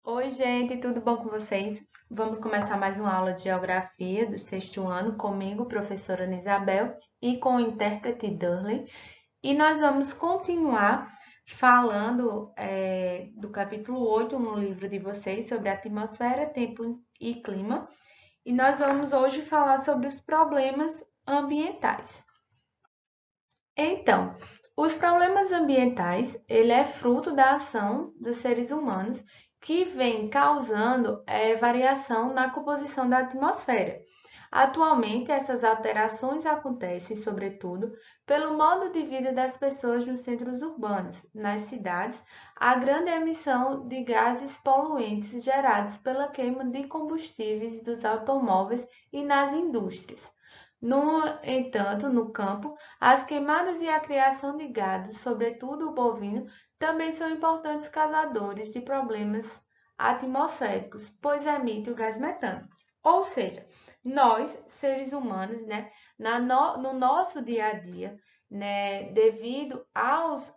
Oi, gente, tudo bom com vocês? Vamos começar mais uma aula de geografia do sexto ano comigo, professora Ana Isabel, e com o intérprete Durley. E nós vamos continuar falando do capítulo 8 no livro de vocês sobre atmosfera, tempo e clima. E nós vamos hoje falar sobre os problemas ambientais. Então, os problemas ambientais, ele é fruto da ação dos seres humanos que vem causando variação na composição da atmosfera. Atualmente, essas alterações acontecem, sobretudo, pelo modo de vida das pessoas nos centros urbanos. Nas cidades, a grande emissão de gases poluentes gerados pela queima de combustíveis dos automóveis e nas indústrias. No entanto, no campo, as queimadas e a criação de gado, sobretudo o bovino, também são importantes causadores de problemas atmosféricos, pois emitem o gás metano. Ou seja, nós, seres humanos, né, no nosso dia a dia, né, devido às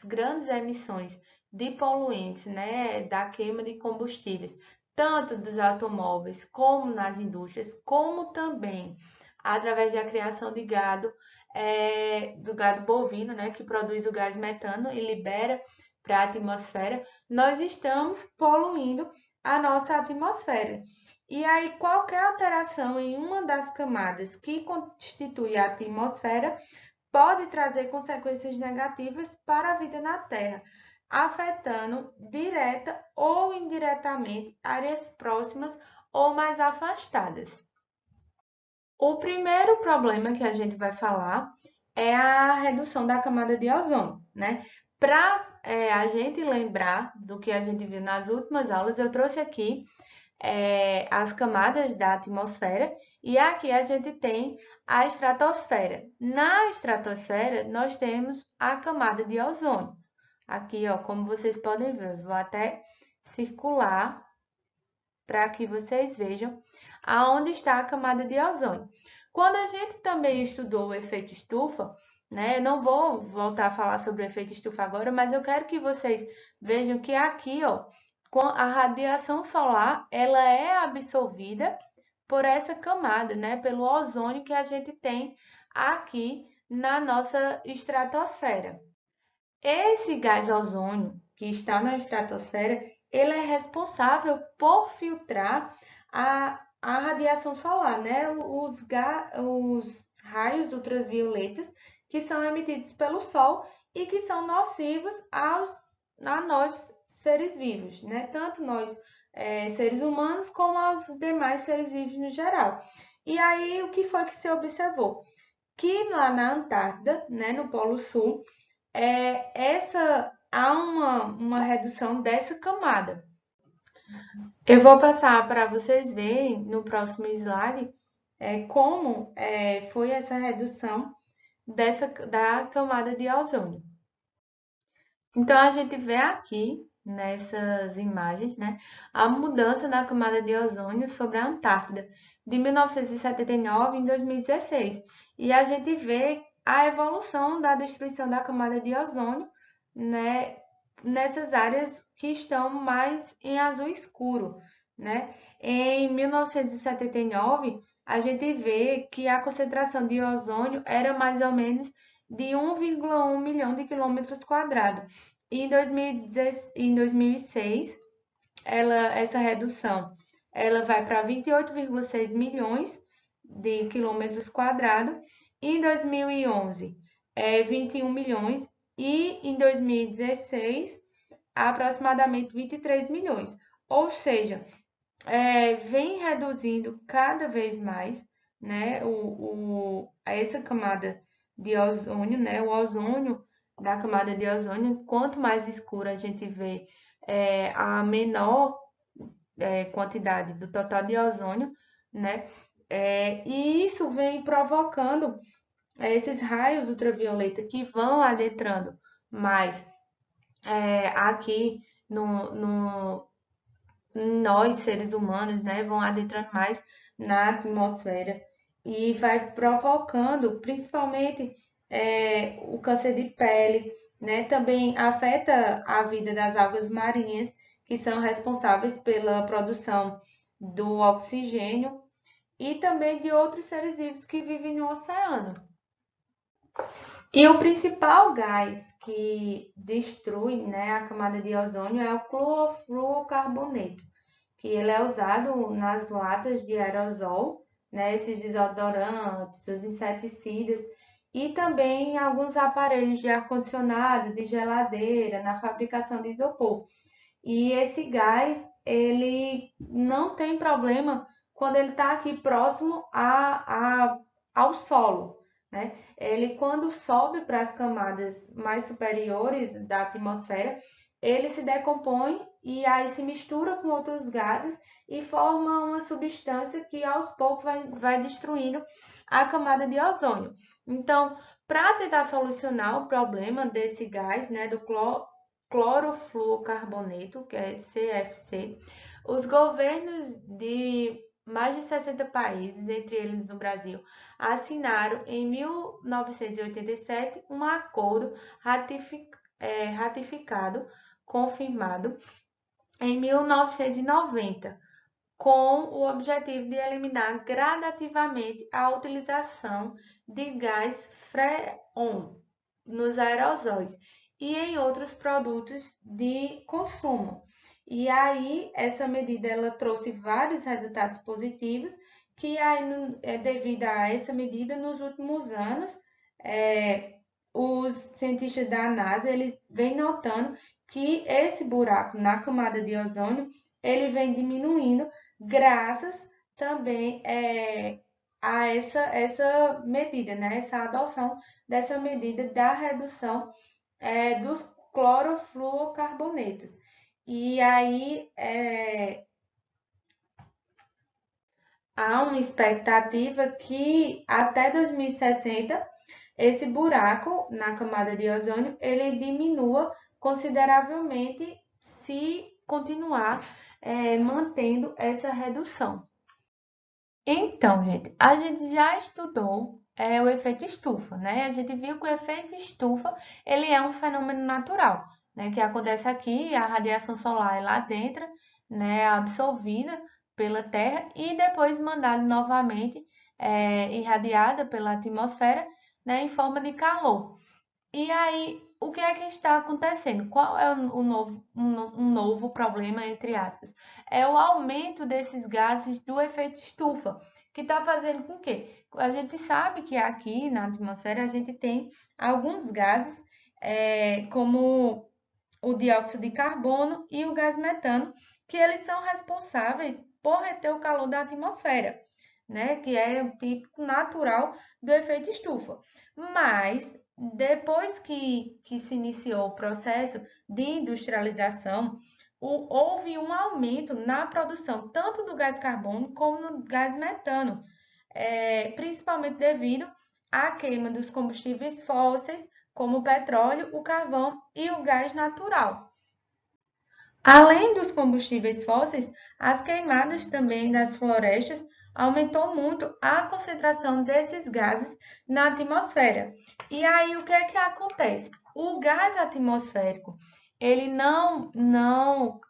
grandes emissões de poluentes, né, da queima de combustíveis, tanto dos automóveis como nas indústrias, como também através da criação de gado, do gado bovino, né, que produz o gás metano e libera para a atmosfera, nós estamos poluindo a nossa atmosfera. E aí, qualquer alteração em uma das camadas que constitui a atmosfera pode trazer consequências negativas para a vida na Terra, afetando direta ou indiretamente áreas próximas ou mais afastadas. O primeiro problema que a gente vai falar é a redução da camada de ozônio, né? Para a gente lembrar do que a gente viu nas últimas aulas, eu trouxe aqui as camadas da atmosfera e aqui a gente tem a estratosfera. Na estratosfera, nós temos a camada de ozônio. Aqui, ó, como vocês podem ver, eu vou até circular para que vocês vejam aonde está a camada de ozônio. Quando a gente também estudou o efeito estufa, né? Eu não vou voltar a falar sobre o efeito estufa agora, mas eu quero que vocês vejam que aqui, ó, a radiação solar, ela é absorvida por essa camada, né? Pelo ozônio que a gente tem aqui na nossa estratosfera. Esse gás ozônio que está na estratosfera, ele é responsável por filtrar a radiação solar, né? Os raios ultravioletas que são emitidos pelo Sol e que são nocivos a nós, seres vivos, né? Tanto nós, seres humanos, como aos demais seres vivos no geral. E aí, o que foi que se observou? Que lá na Antártida, né, no Polo Sul, há uma redução dessa camada. Eu vou passar para vocês verem no próximo slide como foi essa redução da camada de ozônio. Então, a gente vê aqui nessas imagens, né, a mudança na camada de ozônio sobre a Antártida de 1979 em 2016. E a gente vê a evolução da destruição da camada de ozônio, né, nessas áreas que estão mais em azul escuro, né? Em 1979, a gente vê que a concentração de ozônio era mais ou menos de 1,1 milhão de quilômetros quadrados. E em 2006, essa redução ela vai para 28,6 milhões de quilômetros quadrados. E em 2011, 21 milhões. E em 2016, aproximadamente 23 milhões. Ou seja, vem reduzindo cada vez mais, né, essa camada de ozônio, né, o ozônio da camada de ozônio, quanto mais escura a gente vê, a menor quantidade do total de ozônio, né, e isso vem provocando esses raios ultravioleta que vão adentrando mais aqui no nós, seres humanos, né, vão adentrando mais na atmosfera e vai provocando, principalmente, o câncer de pele, né? Também afeta a vida das algas marinhas, que são responsáveis pela produção do oxigênio e também de outros seres vivos que vivem no oceano. E o principal gás que destrui, né, a camada de ozônio é o clorofluorcarboneto, que ele é usado nas latas de aerosol, né, esses desodorantes, os inseticidas e também em alguns aparelhos de ar-condicionado, de geladeira, na fabricação de isopor. E esse gás, ele não tem problema quando ele está aqui próximo ao solo, né? Ele, quando sobe para as camadas mais superiores da atmosfera, ele se decompõe e aí se mistura com outros gases e forma uma substância que aos poucos vai destruindo a camada de ozônio. Então, para tentar solucionar o problema desse gás, né, do clorofluorcarboneto, que é CFC, os governos de mais de 60 países, entre eles o Brasil, assinaram em 1987 um acordo ratificado, confirmado em 1990, com o objetivo de eliminar gradativamente a utilização de gás freon nos aerosóis e em outros produtos de consumo. E aí, essa medida ela trouxe vários resultados positivos, que aí, devido a essa medida, nos últimos anos, os cientistas da NASA eles vêm notando que esse buraco na camada de ozônio ele vem diminuindo graças também a essa medida, né? Essa adoção dessa medida da redução dos clorofluorcarbonetos. E aí há uma expectativa que até 2060 esse buraco na camada de ozônio ele diminua consideravelmente se continuar mantendo essa redução. Então, gente, a gente já estudou o efeito estufa, né? A gente viu que o efeito estufa ele é um fenômeno natural, né? Que acontece aqui, a radiação solar é lá dentro, né? Absorvida pela Terra e depois mandada novamente, irradiada pela atmosfera, né? Em forma de calor. E aí, o que é que está acontecendo? Qual é um novo problema, entre aspas? É o aumento desses gases do efeito estufa, que está fazendo com que a gente sabe que aqui na atmosfera a gente tem alguns gases, como o dióxido de carbono e o gás metano, que eles são responsáveis por reter o calor da atmosfera, né? Que é o típico natural do efeito estufa. Mas depois que se iniciou o processo de industrialização, houve um aumento na produção tanto do gás carbono como do gás metano, principalmente devido à queima dos combustíveis fósseis, como o petróleo, o carvão e o gás natural. Além dos combustíveis fósseis, as queimadas também das florestas aumentou muito a concentração desses gases na atmosfera. E aí o que é que acontece? O gás atmosférico, ele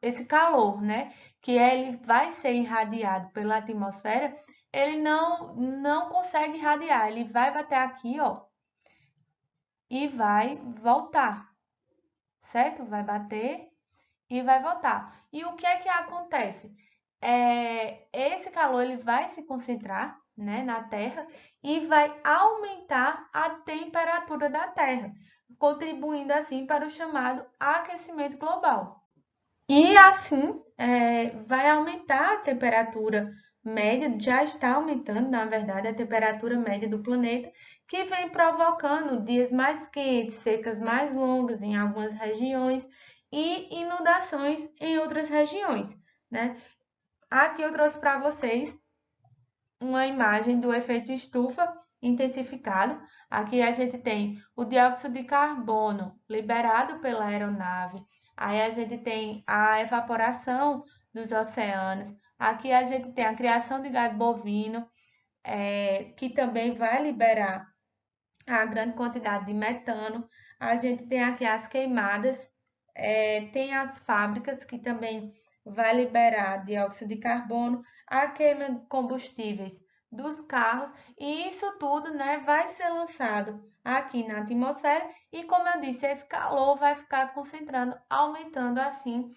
esse calor, né, que ele vai ser irradiado pela atmosfera, ele não consegue irradiar, ele vai bater aqui, ó, e vai voltar, certo? Vai bater e vai voltar. E o que é que acontece? Esse calor ele vai se concentrar, né, na Terra e vai aumentar a temperatura da Terra, contribuindo assim para o chamado aquecimento global. E assim vai aumentar a temperatura média, já está aumentando, na verdade, a temperatura média do planeta, que vem provocando dias mais quentes, secas mais longas em algumas regiões e inundações em outras regiões, né? Aqui eu trouxe para vocês uma imagem do efeito estufa intensificado. Aqui a gente tem o dióxido de carbono liberado pela aeronave. Aí a gente tem a evaporação dos oceanos. Aqui a gente tem a criação de gado bovino, que também vai liberar a grande quantidade de metano. A gente tem aqui as queimadas tem as fábricas que também vai liberar dióxido de carbono, a queima de combustíveis dos carros, e isso tudo, né, vai ser lançado aqui na atmosfera e, como eu disse, esse calor vai ficar concentrando, aumentando assim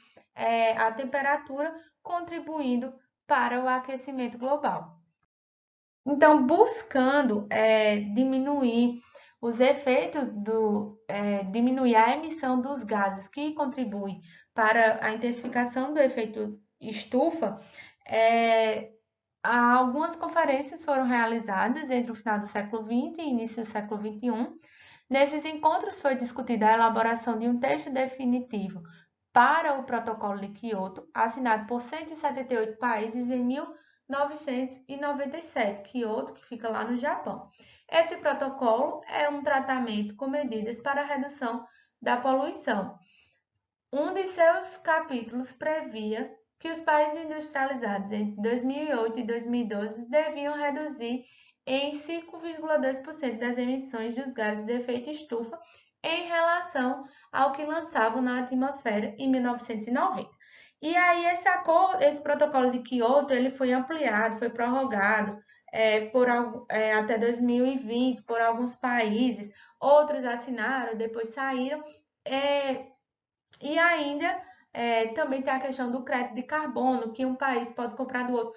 a temperatura, contribuindo para o aquecimento global. Então, buscando diminuir os efeitos diminuir a emissão dos gases que contribuem para a intensificação do efeito estufa, algumas conferências foram realizadas entre o final do século XX e início do século XXI. Nesses encontros foi discutida a elaboração de um texto definitivo para o Protocolo de Quioto, assinado por 178 países em 1997, Quioto, que fica lá no Japão. Esse protocolo é um tratamento com medidas para a redução da poluição. Um de seus capítulos previa que os países industrializados entre 2008 e 2012 deviam reduzir em 5,2% das emissões dos gases de efeito estufa em relação ao que lançavam na atmosfera em 1990. E aí esse protocolo de Kyoto, ele foi ampliado, foi prorrogado até 2020 por alguns países, outros assinaram, depois saíram. E ainda também tem a questão do crédito de carbono, que um país pode comprar do outro.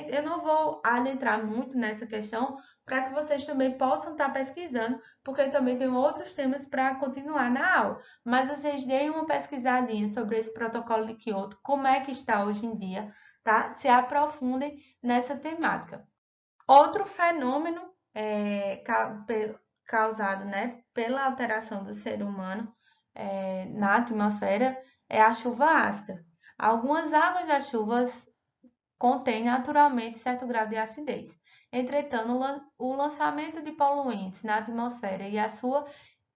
Eu não vou adentrar muito nessa questão, para que vocês também possam estar pesquisando, porque também tem outros temas para continuar na aula. Mas vocês deem uma pesquisadinha sobre esse protocolo de Kyoto, como é que está hoje em dia, tá? Se aprofundem nessa temática. Outro fenômeno causado, né, pela alteração do ser humano na atmosfera é a chuva ácida. Algumas águas das chuvas contêm naturalmente certo grau de acidez. Entretanto, o lançamento de poluentes na atmosfera e a sua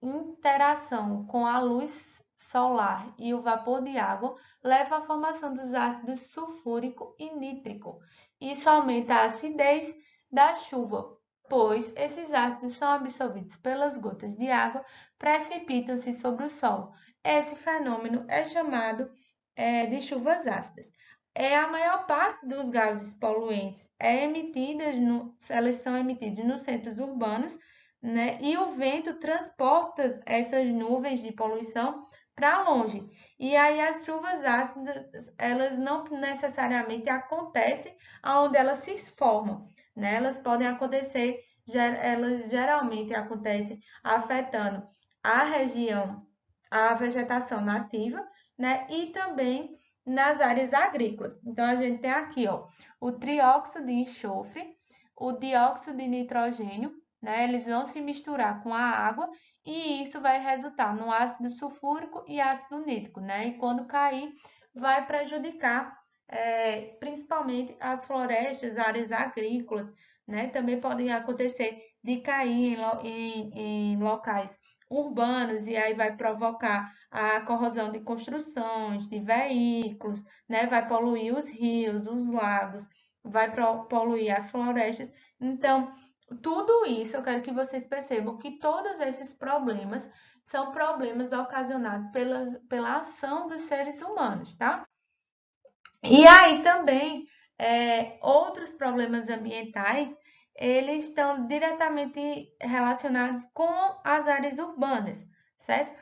interação com a luz solar e o vapor de água leva à formação dos ácidos sulfúrico e nítrico. Isso aumenta a acidez da chuva, pois esses ácidos são absorvidos pelas gotas de água, precipitam-se sobre o solo. Esse fenômeno é chamado de chuvas ácidas. A maior parte dos gases poluentes elas são emitidas nos centros urbanos, né? E o vento transporta essas nuvens de poluição para longe. E aí as chuvas ácidas, elas não necessariamente acontecem onde elas se formam, né? Elas podem acontecer, elas geralmente acontecem afetando a região, a vegetação nativa, né? E também nas áreas agrícolas. Então a gente tem aqui, ó, o trióxido de enxofre, o dióxido de nitrogênio, né? Eles vão se misturar com a água e isso vai resultar no ácido sulfúrico e ácido nítrico, né? E quando cair, vai prejudicar principalmente as florestas, áreas agrícolas, né? Também podem acontecer de cair em locais urbanos e aí vai provocar a corrosão de construções, de veículos, né? Vai poluir os rios, os lagos, vai poluir as florestas. Então, tudo isso eu quero que vocês percebam que todos esses problemas são problemas ocasionados pela ação dos seres humanos, tá? E aí também outros problemas ambientais, eles estão diretamente relacionados com as áreas urbanas, certo?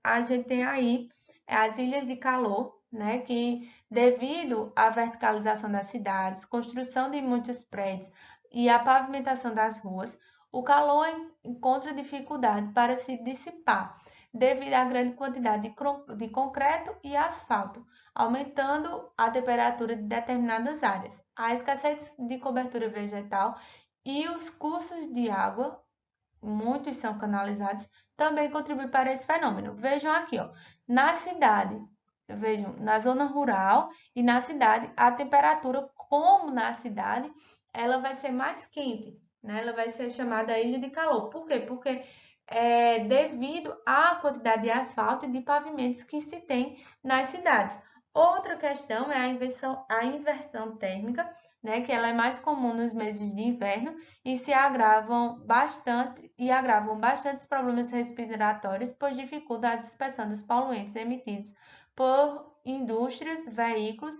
A gente tem aí as ilhas de calor, né? Que devido à verticalização das cidades, construção de muitos prédios e a pavimentação das ruas, o calor encontra dificuldade para se dissipar devido à grande quantidade de concreto e asfalto, aumentando a temperatura de determinadas áreas. A escassez de cobertura vegetal e os cursos de água, muitos são canalizados, também contribuem para esse fenômeno. Vejam aqui, ó, na cidade, vejam, na zona rural e na cidade, a temperatura, como na cidade, ela vai ser mais quente, né? Ela vai ser chamada ilha de calor. Por quê? Porque devido à quantidade de asfalto e de pavimentos que se tem nas cidades. Outra questão é a inversão térmica né, que ela é mais comum nos meses de inverno e se agravam bastante os problemas respiratórios, pois dificulta a dispersão dos poluentes emitidos por indústrias, veículos,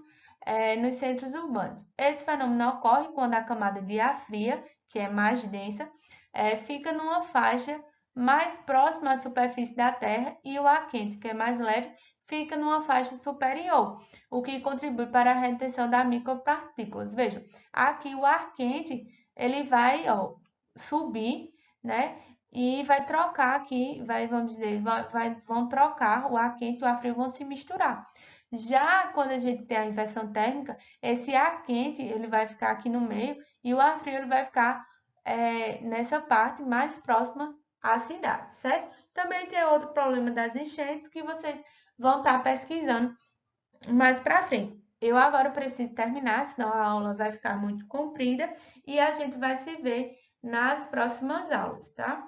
nos centros urbanos. Esse fenômeno ocorre quando a camada de ar fria, que é mais densa, fica numa faixa mais próxima à superfície da Terra e o ar quente, que é mais leve, fica numa faixa superior, o que contribui para a retenção das micropartículas. Vejam, aqui o ar quente ele vai subir, né? E vai trocar aqui, vamos dizer, vão trocar o ar quente e o ar frio vão se misturar. Já quando a gente tem a inversão térmica, esse ar quente ele vai ficar aqui no meio e o ar frio ele vai ficar nessa parte mais próxima à cidade, certo? Também tem outro problema das enchentes que vocês vão estar pesquisando mais para frente. Eu agora preciso terminar, senão a aula vai ficar muito comprida e a gente vai se ver nas próximas aulas, tá?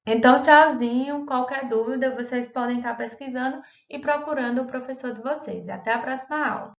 Então, tchauzinho. Qualquer dúvida, vocês podem estar pesquisando e procurando o professor de vocês. Até a próxima aula.